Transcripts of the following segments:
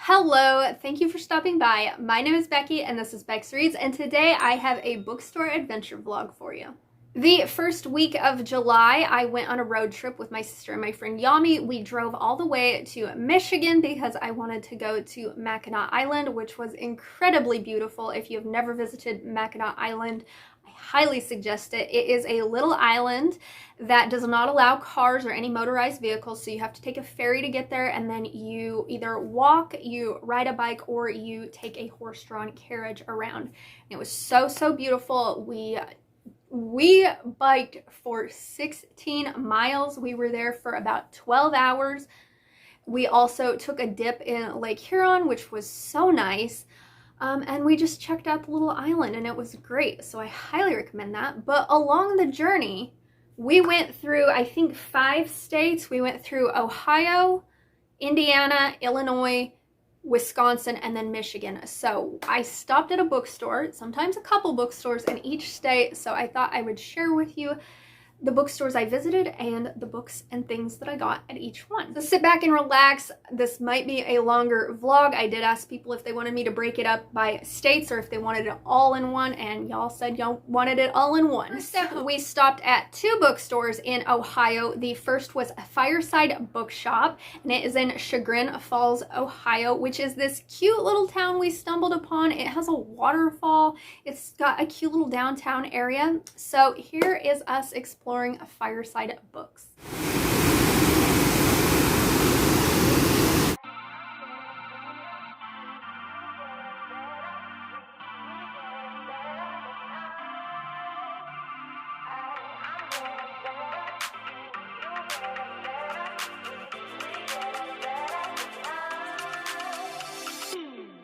Hello, thank you for stopping by. My name is Becky and this is BecxReadz, and today I have a bookstore adventure vlog for you. The first week of July, I went on a road trip with my sister and my friend Yami. We drove all the way to Michigan because I wanted to go to Mackinac Island, which was incredibly beautiful. If you've never visited Mackinac Island, I highly suggest it. It is a little island that does not allow cars or any motorized vehicles, so you have to take a ferry to get there, and then you either walk, you ride a bike, or you take a horse-drawn carriage around. And it was so beautiful. We biked for 16 miles. We were there for about 12 hours. We also took a dip in Lake Huron, which was so nice. And we just checked out the little island and it was great. So I highly recommend that. But along the journey, we went through, I think, 5 states. We went through Ohio, Indiana, Illinois, Wisconsin, and then Michigan. So I stopped at a bookstore, sometimes a couple bookstores in each state. So I thought I would share with you the bookstores I visited and the books and things that I got at each one. So sit back and relax. This might be a longer vlog. I did ask people if they wanted me to break it up by states or if they wanted it all in one, and y'all said y'all wanted it all in one. So we stopped at 2 bookstores in Ohio. The first was Fireside Bookshop, and it is in Chagrin Falls, Ohio, which is this cute little town we stumbled upon. It has a waterfall. It's got a cute little downtown area. So here is us exploring Fireside Books.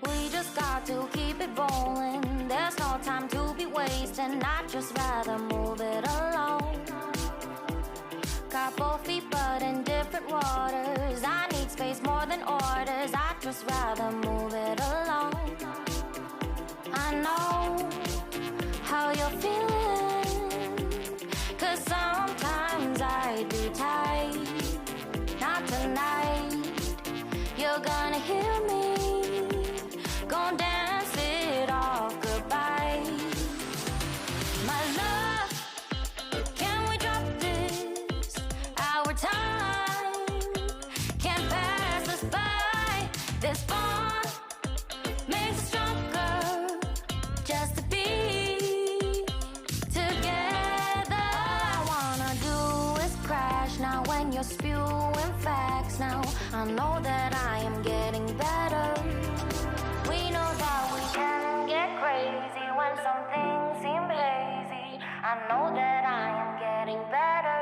We just got to keep it rolling. There's no time to be wasting. I'd just rather move it along. Couple feet but in different waters. I need space more than orders. I'd just rather move it along. I know how you're feeling, 'cause sometimes I do tight. Not tonight. You're gonna hear me. Gonna dance it off goodbye. My love, can we drop this? Our time can't pass us by. This bond makes us stronger just to be together. All I wanna do is crash now when you're spewing facts. Now I know that I am getting better. We know that we can get crazy when some things seem hazy. I know that I am getting better.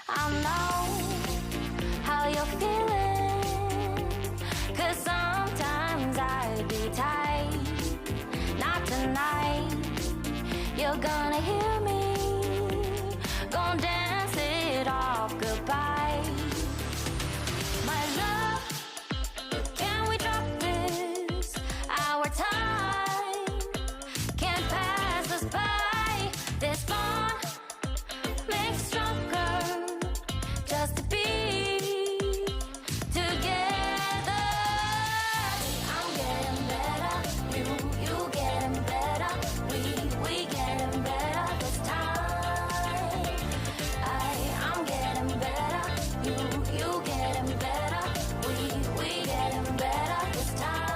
I know how you're feeling, 'cause sometimes I do tight. Not tonight. You're gonna hear me. Gonna dance it off goodbye. My love, can we drop this? Our time can't pass us by. This bond makes us stronger just to be together. I'm getting better, you getting better. We getting better this time. I'm getting better, you getting better. We getting better this time.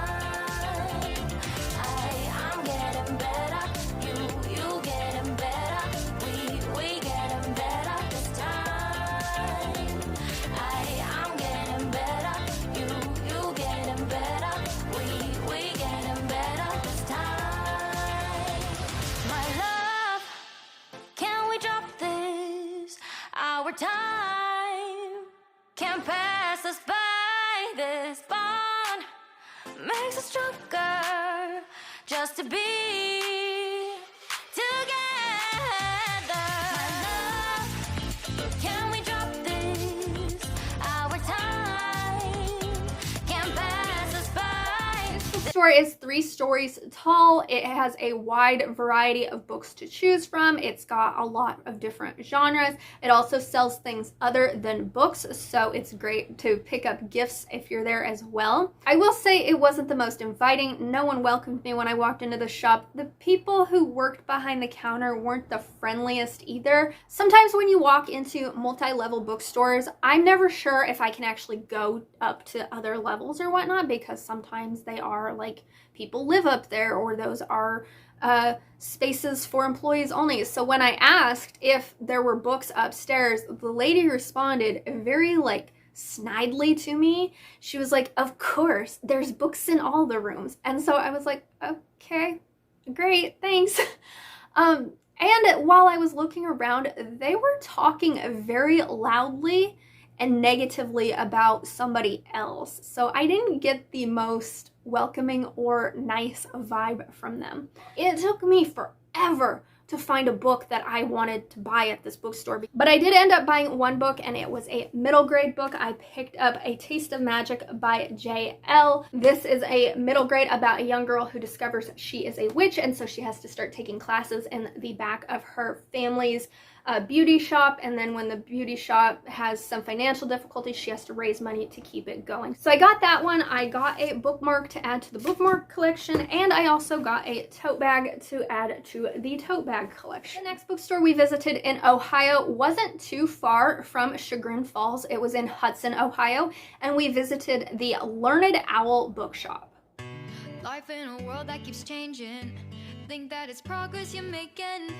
I'm getting better, you getting better. We getting better this time. I'm getting better, you getting better. We getting better this time. My love, can we drop this? Our time can't pass us by. This bond makes us stronger just to be together. My love, can we drop this? Our time can't pass us by. bookstore is 3 stories tall. It has a wide variety of books to choose from. It's got a lot of different genres. It also sells things other than books, so it's great to pick up gifts if you're there as well. I will say it wasn't the most inviting. No one welcomed me when I walked into the shop. The people who worked behind the counter weren't the friendliest either. Sometimes when you walk into multi-level bookstores, I'm never sure if I can actually go up to other levels or whatnot, because sometimes they are like people live up there, or those are spaces for employees only. So when I asked if there were books upstairs, the lady responded very like snidely to me. She was like, "Of course, there's books in all the rooms." And so I was like, okay, great, thanks. And while I was looking around, they were talking very loudly and negatively about somebody else. So I didn't get the most welcoming or nice vibe from them. It took me forever to find a book that I wanted to buy at this bookstore, but I did end up buying one book, and it was a middle grade book. I picked up A Taste of Magic by J.L. This is a middle grade about a young girl who discovers she is a witch, and so she has to start taking classes in the back of her family's beauty shop, and then when the beauty shop has some financial difficulties, she has to raise money to keep it going. So I got that one. I got a bookmark to add to the bookmark collection, and I also got a tote bag to add to the tote bag collection. The next bookstore we visited in Ohio wasn't too far from Chagrin Falls. It was in Hudson, Ohio, and we visited the Learned Owl bookshop. Life in a world that keeps changing. Think that it's progress you're making.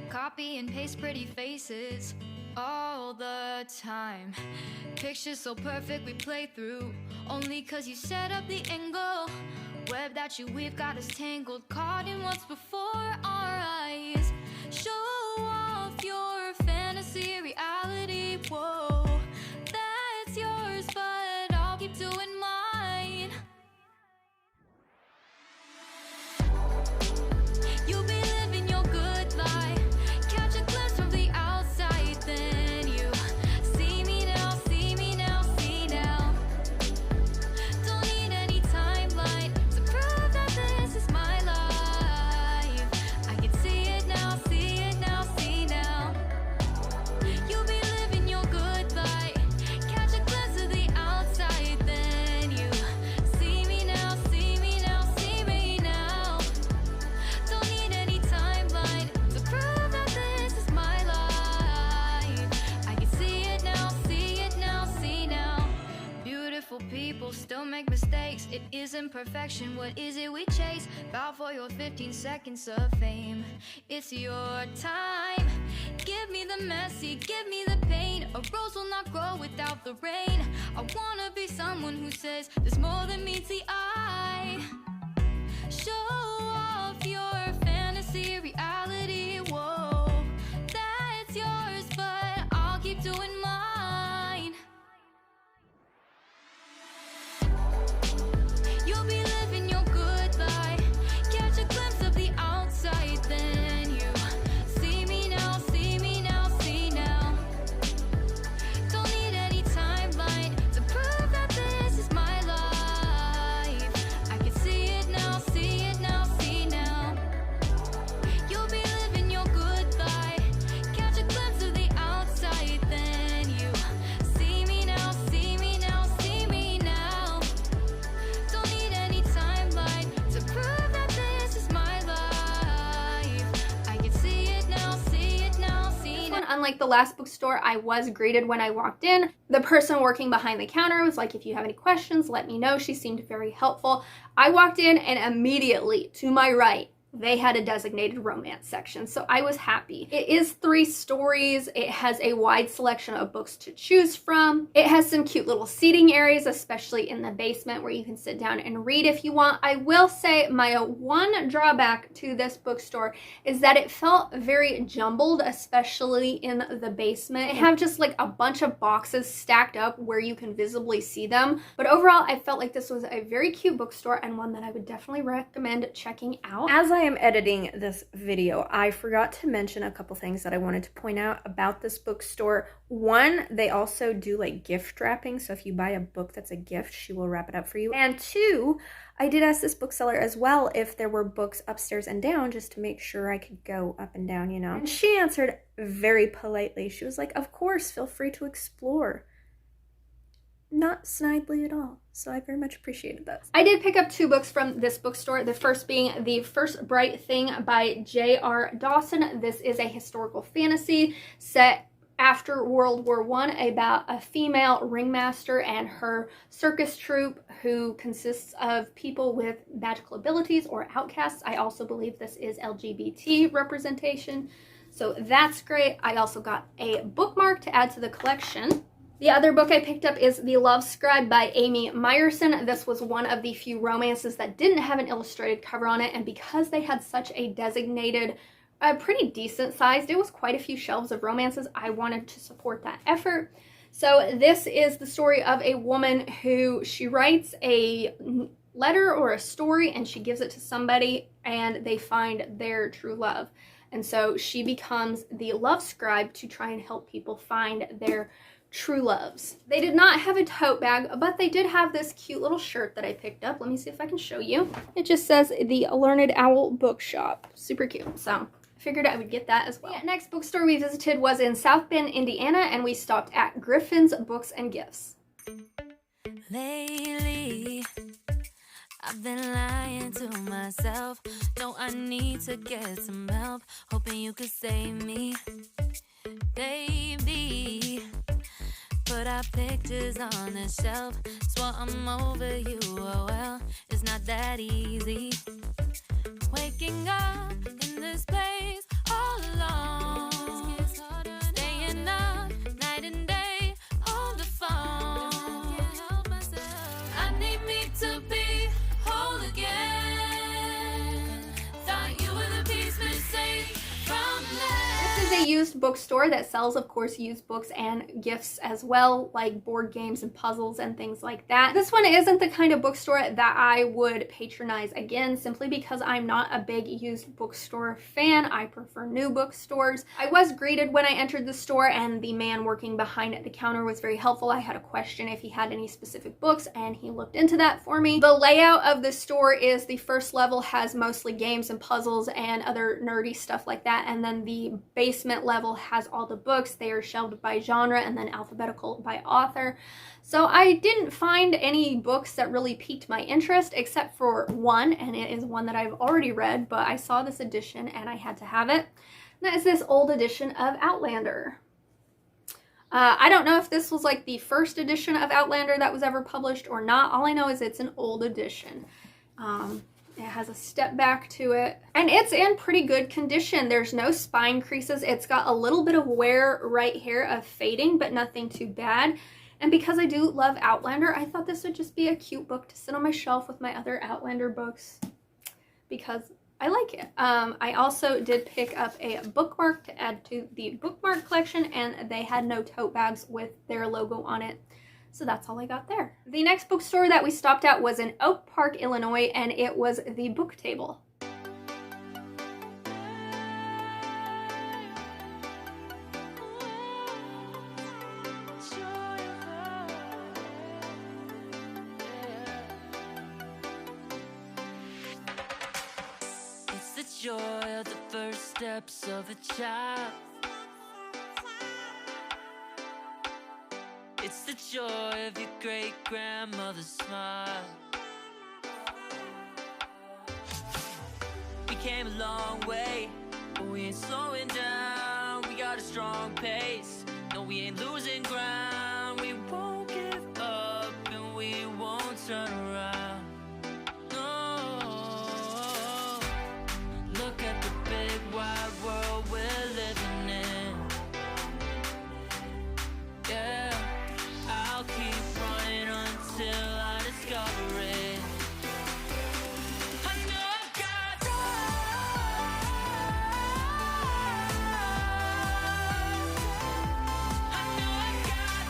Copy and paste pretty faces all the time. Pictures so perfect we play through, only cause you set up the angle. Web that you weave got us tangled, caught in what's before our eyes. Show off your fantasy reality, whoa, that's yours, but I'll keep doing mine. You'll be living your good life. Catch a glimpse from the outside, then you see me now, see me now, see now. Don't need any timeline to prove that this is my life. I can see it now, see it now, see now. You'll be living your good life. Catch a glimpse of the outside, then you see me now, see me now, see me now. Don't need any timeline to prove that this is my life. I can see it now, see it now, see now. Beautiful people still make mistakes. It isn't perfection, what is it we chase? Bow for your 15 seconds of fame. It's your time. Give me the messy, give me the pain. A rose will not grow without the rain. I wanna be someone who says there's more than meets the eye. Show off your fantasy reality, whoa, that's yours, but I'll keep doing mine. You'll be living your good life. Catch a glimpse of the outside, then you see me now, see me now, see now. Don't need any timeline to prove that this is my life. I can see it now, see it now, see now. You'll be living your good life. Catch a glimpse of the outside, then you see me now, see me now, see me now. Don't need any timeline to prove that this is my life. I can see it now, see it now, see now. Unlike the last bookstore, I was greeted when I walked in. The person working behind the counter was like, "If you have any questions, let me know." She seemed very helpful. I walked in, and immediately to my right, they had a designated romance section, so I was happy. It is 3 stories. It has a wide selection of books to choose from. It has some cute little seating areas, especially in the basement, where you can sit down and read if you want. I will say my one drawback to this bookstore is that it felt very jumbled, especially in the basement. They have just like a bunch of boxes stacked up where you can visibly see them, but overall I felt like this was a very cute bookstore and one that I would definitely recommend checking out. As I am editing this video, I forgot to mention a couple things that I wanted to point out about this bookstore. One, they also do like gift wrapping, so if you buy a book that's a gift, she will wrap it up for you. And two, I did ask this bookseller as well if there were books upstairs and down, just to make sure I could go up and down, you know. And she answered very politely. She was like, of course, feel free to explore. Not snidely at all, so I very much appreciated this. I did pick up 2 books from this bookstore, the first being The First Bright Thing by J.R. Dawson. This is a historical fantasy set after World War I about a female ringmaster and her circus troupe who consists of people with magical abilities or outcasts. I also believe this is LGBT representation, so that's great. I also got a bookmark to add to the collection. The other book I picked up is The Love Scribe by Amy Meyerson. This was one of the few romances that didn't have an illustrated cover on it, and because they had such a designated, pretty decent sized, it was quite a few shelves of romances, I wanted to support that effort. So this is the story of a woman who, she writes a letter or a story and she gives it to somebody and they find their true love. And so she becomes the love scribe to try and help people find their true loves. They did not have a tote bag, but they did have this cute little shirt that I picked up. Let me see if I can show you. It just says the Learned Owl Bookshop. Super cute. So I figured I would get that as well. The next bookstore we visited was in South Bend, Indiana, and we stopped at Griffon's Books and Gifts. Lately, I've been lying to myself. No, I need to get some help. Hoping you could save me, baby. Put our pictures on the shelf. Swore I'm over you, oh well, it's not that easy. Waking up in this place all alone. Staying up night and day on the phone. I need me to be whole again. Thought you were the piece missing from that. This is a used bookstore that sells, of course, used books and gifts as well, like board games and puzzles and things like that. This one isn't the kind of bookstore that I would patronize again, simply because I'm not a big used bookstore fan. I prefer new bookstores. I was greeted when I entered the store, and the man working behind the counter was very helpful. I had a question if he had any specific books, and he looked into that for me. The layout of the store is the first level has mostly games and puzzles and other nerdy stuff like that, and then the basement level has all the books. They are shelved by genre and then alphabetical by author. So I didn't find any books that really piqued my interest except for one, and it is one that I've already read, but I saw this edition and I had to have it. And that is this old edition of Outlander. I don't know if this was like the first edition of Outlander that was ever published or not. All I know is it's an old edition. It has a step back to it, and it's in pretty good condition. There's no spine creases. It's got a little bit of wear right here of fading, but nothing too bad. And because I do love Outlander, I thought this would just be a cute book to sit on my shelf with my other Outlander books because I like it. I also did pick up a bookmark to add to the bookmark collection, and they had no tote bags with their logo on it. So that's all I got there. The next bookstore that we stopped at was in Oak Park, Illinois, and it was the Book Table. It's the joy of the first steps of a child. It's the joy of your great-grandmother's smile. We came a long way, but we ain't slowing down. We got a strong pace, no, we ain't losing ground. We won't give up and we won't turn around. No, look at the big wide world we're living in. Yeah, I'll keep running until I discover it. I know I've got I know I've got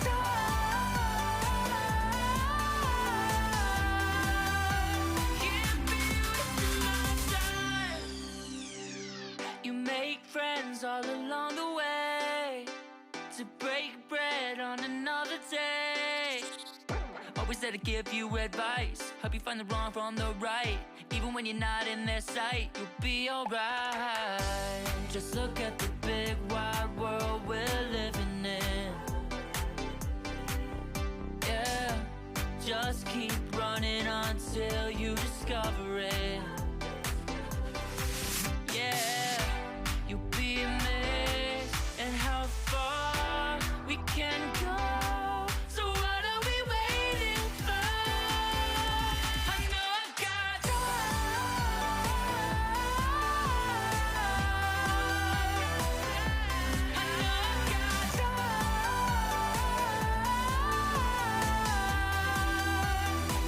always there to give you advice, help you find the wrong from the right. Even when you're not in their sight, you'll be alright. Just look at the big wide world we're living in. Yeah, just keep running until you discover it. Yeah, you'll be amazed at how far we can go. So what are we waiting for? I know I've got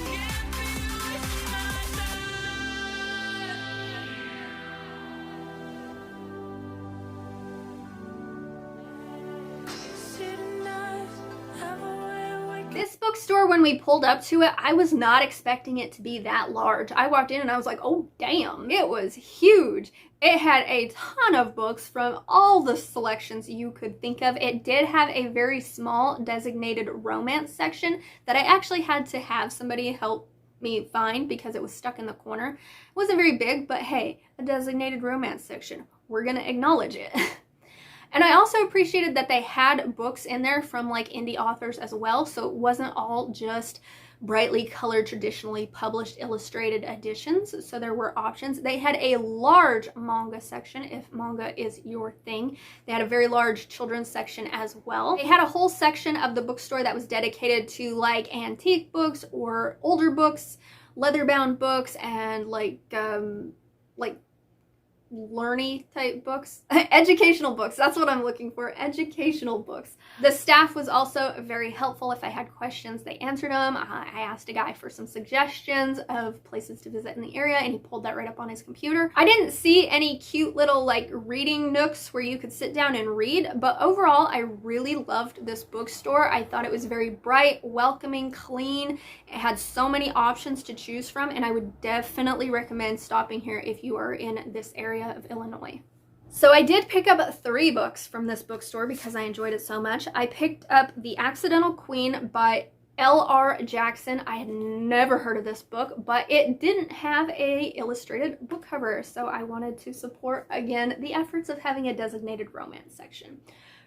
can't be wasting my This bookstore, when we pulled up to it, I was not expecting it to be that large. I walked in and I was like, oh damn, it was huge. It had a ton of books from all the selections you could think of. It did have a very small designated romance section that I actually had to have somebody help me find because it was stuck in the corner. It wasn't very big, but hey, a designated romance section. We're gonna acknowledge it. And I also appreciated that they had books in there from like indie authors as well, so it wasn't all just brightly colored, traditionally published illustrated editions, so there were options. They had a large manga section, if manga is your thing. They had a very large children's section as well. They had a whole section of the bookstore that was dedicated to like antique books or older books, leather-bound books, and like learny type books. Educational books, that's what I'm looking for. Educational books. The staff was also very helpful. If I had questions, they answered them. I asked a guy for some suggestions of places to visit in the area, and he pulled that right up on his computer. I didn't see any cute little like reading nooks where you could sit down and read, but overall I really loved this bookstore. I thought it was very bright, welcoming, clean. It had so many options to choose from, and I would definitely recommend stopping here if you are in this area of Illinois. So I did pick up 3 books from this bookstore because I enjoyed it so much. I picked up The Accidental Queen by L.R. Jackson. I had never heard of this book, but it didn't have a illustrated book cover, so I wanted to support, again, the efforts of having a designated romance section.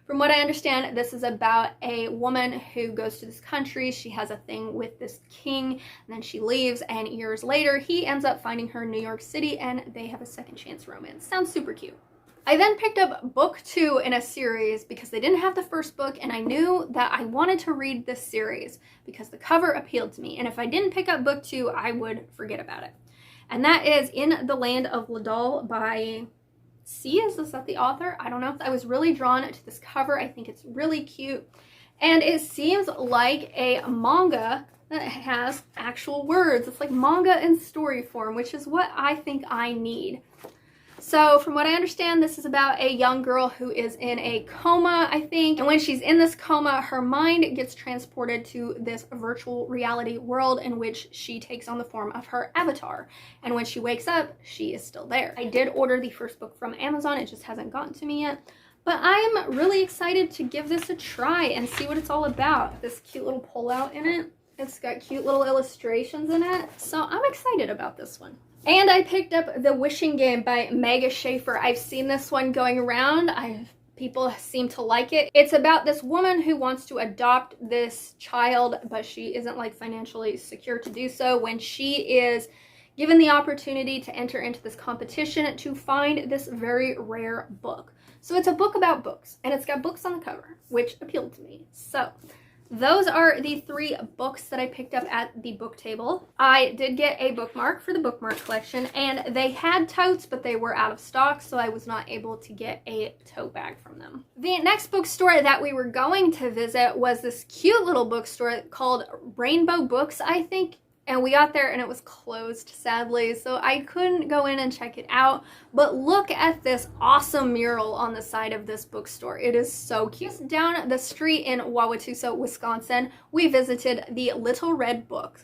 From what I understand, this is about a woman who goes to this country. She has a thing with this king, and then she leaves, and years later, he ends up finding her in New York City, and they have a second chance romance. Sounds super cute. I then picked up book 2 in a series because they didn't have the first book, and I knew that I wanted to read this series because the cover appealed to me, and if I didn't pick up book 2, I would forget about it. And that is In the Land of Ladal by... is that the author? I don't know. I was really drawn to this cover. I think it's really cute. And it seems like a manga that has actual words. It's like manga in story form, which is what I think I need. So from what I understand, this is about a young girl who is in a coma, I think. And when she's in this coma, her mind gets transported to this virtual reality world in which she takes on the form of her avatar. And when she wakes up, she is still there. I did order the first book from Amazon. It just hasn't gotten to me yet. But I'm really excited to give this a try and see what it's all about. This cute little pullout in it. It's got cute little illustrations in it. So I'm excited about this one. And I picked up The Wishing Game by Megan Schaefer. I've seen this one going around. People seem to like it. It's about this woman who wants to adopt this child, but she isn't like financially secure to do so when she is given the opportunity to enter into this competition to find this very rare book. So it's a book about books, and it's got books on the cover, which appealed to me. So those are the 3 books that I picked up at the book table. I did get a bookmark for the bookmark collection, and they had totes, but they were out of stock, so I was not able to get a tote bag from them. The next bookstore that we were going to visit was this cute little bookstore called Rainbow Books, I think. And we got there and it was closed, sadly, so I couldn't go in and check it out. But look at this awesome mural on the side of this bookstore. It is so cute. Just down the street in Wauwatosa, Wisconsin, we visited the Little Red Book.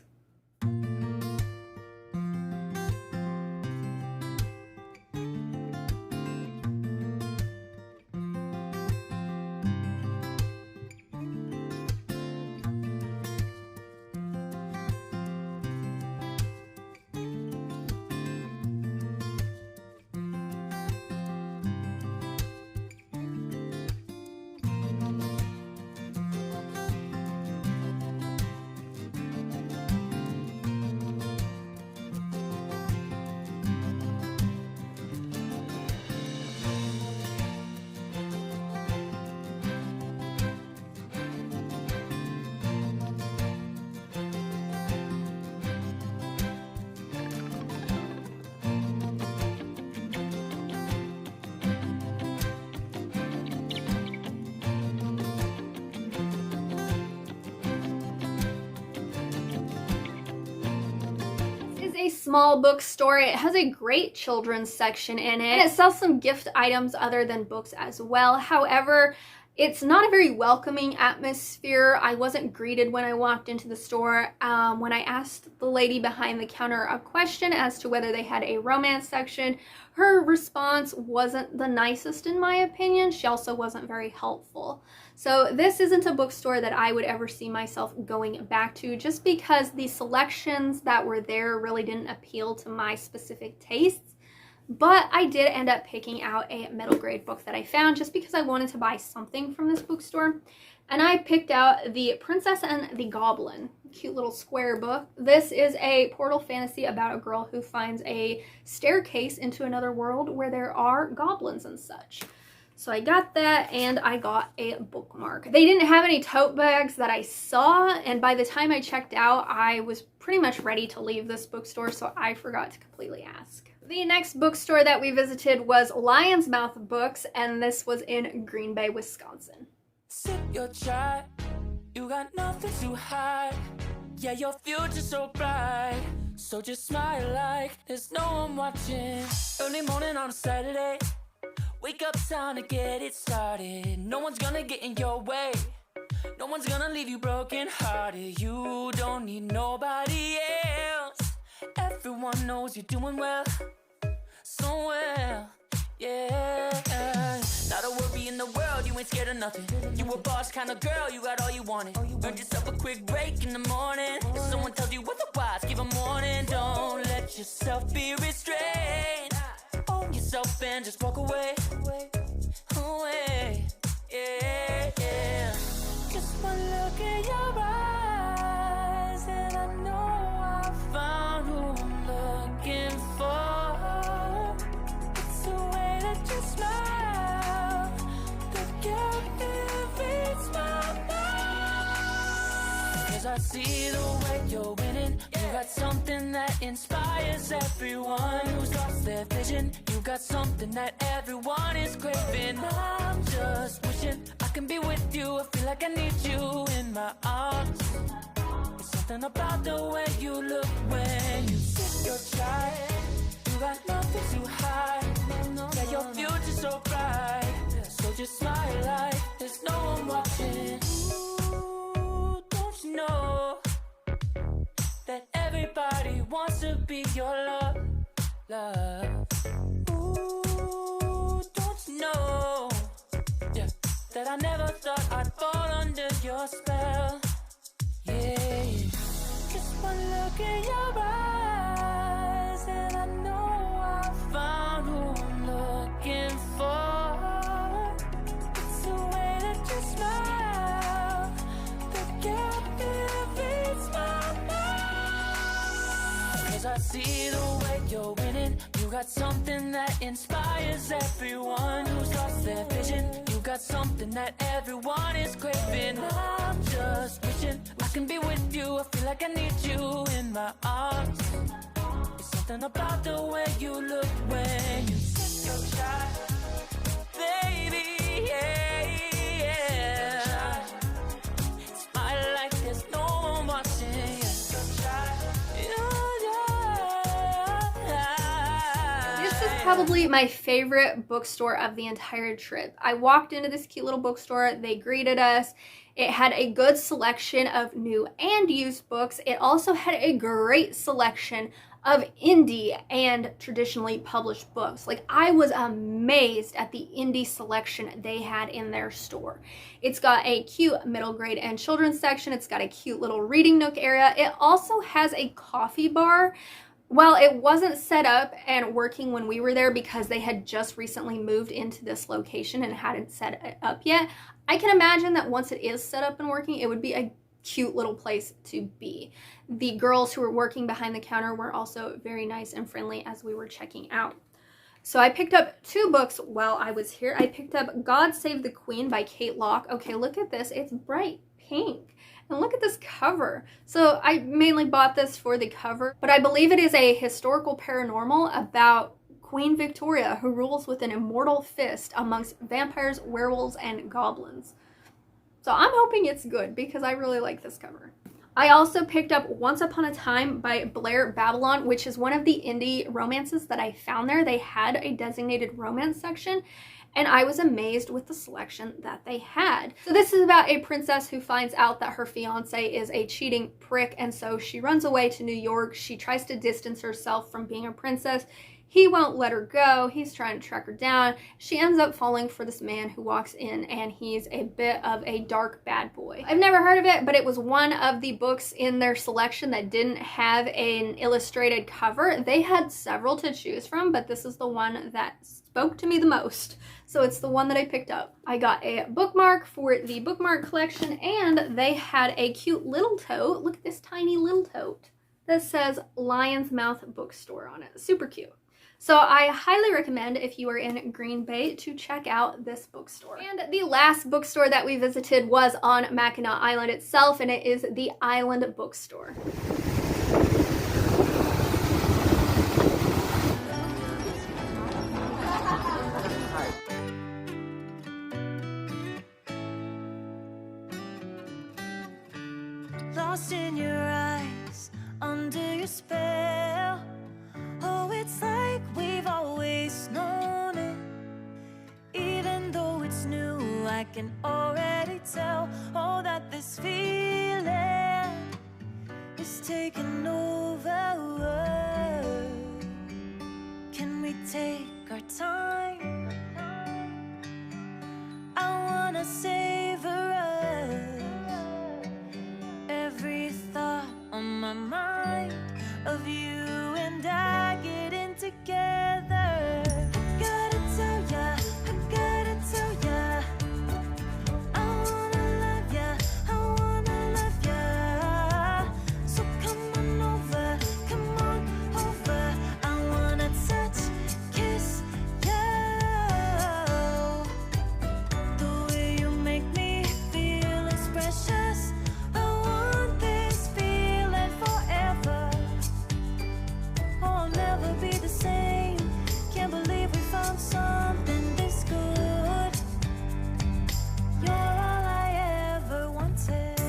a small bookstore. It has a great children's section in it, and it sells some gift items other than books as well. However, it's not a very welcoming atmosphere. I wasn't greeted when I walked into the store. When I asked the lady behind the counter a question as to whether they had a romance section, her response wasn't the nicest in my opinion. She also wasn't very helpful. So this isn't a bookstore that I would ever see myself going back to, just because the selections that were there really didn't appeal to my specific tastes. But I did end up picking out a middle grade book that I found just because I wanted to buy something from this bookstore. And I picked out The Princess and the Goblin. Cute little square book. This is a portal fantasy about a girl who finds a staircase into another world where there are goblins and such. So I got that, and I got a bookmark. They didn't have any tote bags that I saw, and by the time I checked out, I was pretty much ready to leave this bookstore, so I forgot to completely ask. The next bookstore that we visited was Lion's Mouth Books, and this was in Green Bay, Wisconsin. Sip your chai, you got nothing to hide. Yeah, your future's so bright. So just smile like there's no one watching. Early morning on a Saturday, wake up, time to get it started. No one's gonna get in your way. No one's gonna leave you broken hearted. You don't need nobody else. Everyone knows you're doing well, so well, yeah. Not a worry in the world, you ain't scared of nothing. You a boss kind of girl, you got all you wanted. Earned yourself a quick break in the morning. If someone tells you otherwise, give a warning. Don't let yourself be restrained. Own yourself and just walk away. Away, yeah, yeah. Just one look in your eyes, and I know I found who I'm looking for. It's the way that you smile, the gap every smile. 'Cause I see the way you're winning. You got something that inspires everyone who's lost their vision. You got something that everyone is craving. I'm just wishing I can be with you. I feel like I need you in my arms. There's something about the way you look when you sip your chai. You got nothing to hide. Yeah, your future's so bright. So just smile like there's no one watching. Ooh, don't you know that everybody wants to be your love, love. Ooh, don't you know, yeah, that I never thought I'd fall under your spell, yeah. Just one look in your eyes, and I know I found who I'm looking for. It's the way that you smile, the gap every smile. 'Cause I see the way you're winning. You got something that inspires everyone who's lost their vision. You got something that everyone is craving. I'm just wishing I can be with you. I feel like I need you in my arms. It's something about the way you look when you sip your chai, baby, yeah, yeah. Smile like there's no one watching. This is probably my favorite bookstore of the entire trip. I walked into this cute little bookstore. They greeted us. It had a good selection of new and used books. It also had a great selection of indie and traditionally published books. Like, I was amazed at the indie selection they had in their store. It's got a cute middle grade and children's section. It's got a cute little reading nook area. It also has a coffee bar. While it wasn't set up and working when we were there because they had just recently moved into this location and hadn't set it up yet, I can imagine that once it is set up and working, it would be a cute little place to be. The girls who were working behind the counter were also very nice and friendly as we were checking out. So I picked up 2 books while I was here. I picked up God Save the Queen by Kate Locke. Okay, look at this. It's bright pink. And look at this cover. So I mainly bought this for the cover, but I believe it is a historical paranormal about Queen Victoria, who rules with an immortal fist amongst vampires, werewolves, and goblins. So I'm hoping it's good because I really like this cover. I also picked up Once Upon a Time by Blair Babylon, which is one of the indie romances that I found there. They had a designated romance section, and I was amazed with the selection that they had. So this is about a princess who finds out that her fiance is a cheating prick, and so she runs away to New York. She tries to distance herself from being a princess. He won't let her go. He's trying to track her down. She ends up falling for this man who walks in, and he's a bit of a dark bad boy. I've never heard of it, but it was one of the books in their selection that didn't have an illustrated cover. They had several to choose from, but this is the one that spoke to me the most. So it's the one that I picked up. I got a bookmark for the bookmark collection, and they had a cute little tote. Look at this tiny little tote that says Lion's Mouth Bookstore on it. Super cute. So I highly recommend, if you are in Green Bay, to check out this bookstore. And the last bookstore that we visited was on Mackinac Island itself, and it is the Island Bookstore. Lost in your eyes, under your spell. Oh, it's like we've always known it. Even though it's new, I can already tell. Oh, that this feeling is taking over. Can we take our time? I wanna savor us. Every thought on my mind of you and I getting together. Gotta tell ya, I gotta tell ya, I wanna love ya, I wanna love ya. So come on over, I wanna touch, kiss ya. The way you make me feel is precious. I want this feeling forever. Oh, I'll never be the same. Can't believe we found something this good. You're all I ever wanted.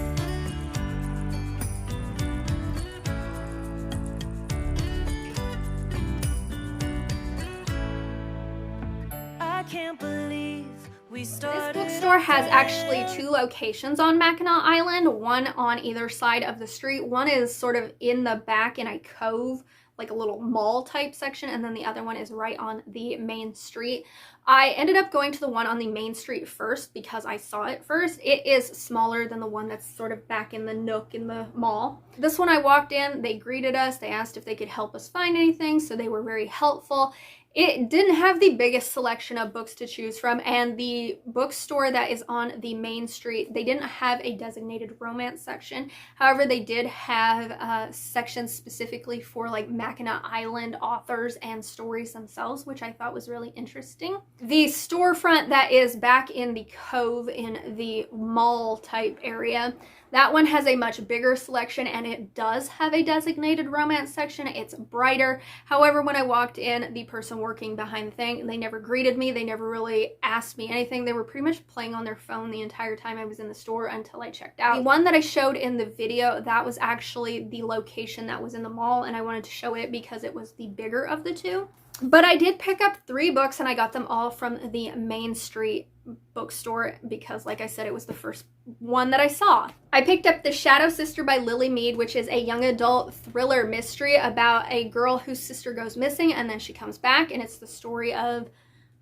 I can't believe we started. This bookstore has actually two locations on Mackinac Island, one on either side of the street. One is sort of in the back in a cove, like a little mall type section, and then the other one is right on the main street. I ended up going to the one on the main street first because I saw it first. It is smaller than the one that's sort of back in the nook in the mall. This one I walked in, they greeted us, they asked if they could help us find anything, so they were very helpful. It didn't have the biggest selection of books to choose from, and the bookstore that is on the main street, they didn't have a designated romance section. However, they did have sections specifically for like Mackinac Island authors and stories themselves, which I thought was really interesting. The storefront that is back in the cove in the mall type area, that one has a much bigger selection, and it does have a designated romance section. It's brighter. However, when I walked in, the person working behind the thing, they never greeted me. They never really asked me anything. They were pretty much playing on their phone the entire time I was in the store until I checked out. The one that I showed in the video, that was actually the location that was in the mall, and I wanted to show it because it was the bigger of the two. But I did pick up 3 books, and I got them all from the Main Street bookstore because, like I said, it was the first one that I saw. I picked up The Shadow Sister by Lily Mead, which is a young adult thriller mystery about a girl whose sister goes missing and then she comes back, and it's the story of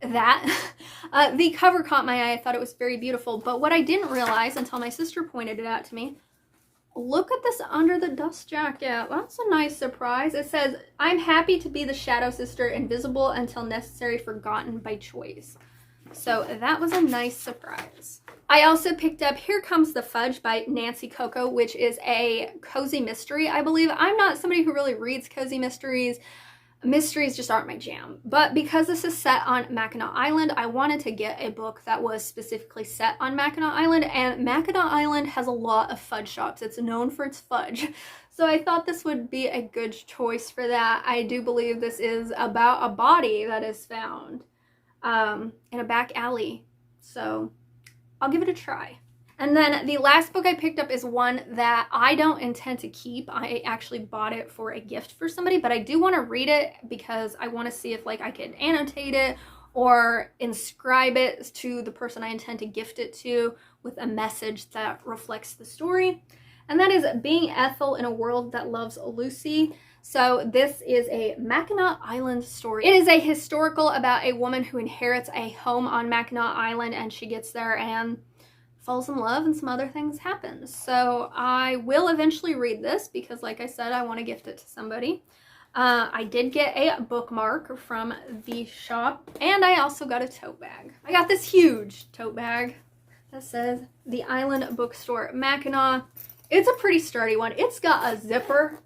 that. The cover caught my eye. I thought it was very beautiful, but what I didn't realize until my sister pointed it out to me, look at this under the dust jacket. That's a nice surprise. It says, "I'm happy to be the shadow sister, invisible until necessary, forgotten by choice." So that was a nice surprise. I also picked up Here Comes the Fudge by Nancy Coco, which is a cozy mystery, I believe. I'm not somebody who really reads cozy mysteries. Mysteries just aren't my jam. But because this is set on Mackinac Island, I wanted to get a book that was specifically set on Mackinac Island, and Mackinac Island has a lot of fudge shops. It's known for its fudge. So I thought this would be a good choice for that. I do believe this is about a body that is found in a back alley. So I'll give it a try. And then the last book I picked up is one that I don't intend to keep. I actually bought it for a gift for somebody, but I do want to read it because I want to see if like I could annotate it or inscribe it to the person I intend to gift it to with a message that reflects the story. And that is Being Ethel in a World That Loves Lucy. So this is a Mackinac Island story. It is a historical about a woman who inherits a home on Mackinac Island, and she gets there and falls in love and some other things happen. So I will eventually read this because, like I said, I want to gift it to somebody. I did get a bookmark from the shop, and I also got a tote bag. I got this huge tote bag that says the Island Bookstore Mackinac. It's a pretty sturdy one. It's got a zipper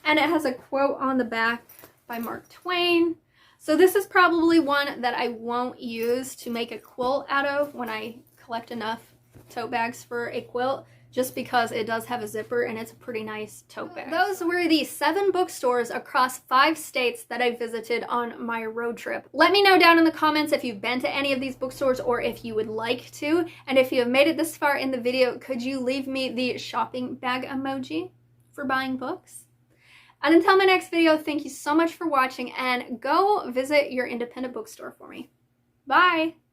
and it has a quote on the back by Mark Twain. So this is probably one that I won't use to make a quilt out of when I collect enough tote bags for a quilt, just because it does have a zipper and it's a pretty nice tote bag. Those were the 7 bookstores across 5 states that I visited on my road trip. Let me know down in the comments if you've been to any of these bookstores or if you would like to. And if you have made it this far in the video, could you leave me the shopping bag emoji for buying books? And until my next video, thank you so much for watching, and go visit your independent bookstore for me. Bye!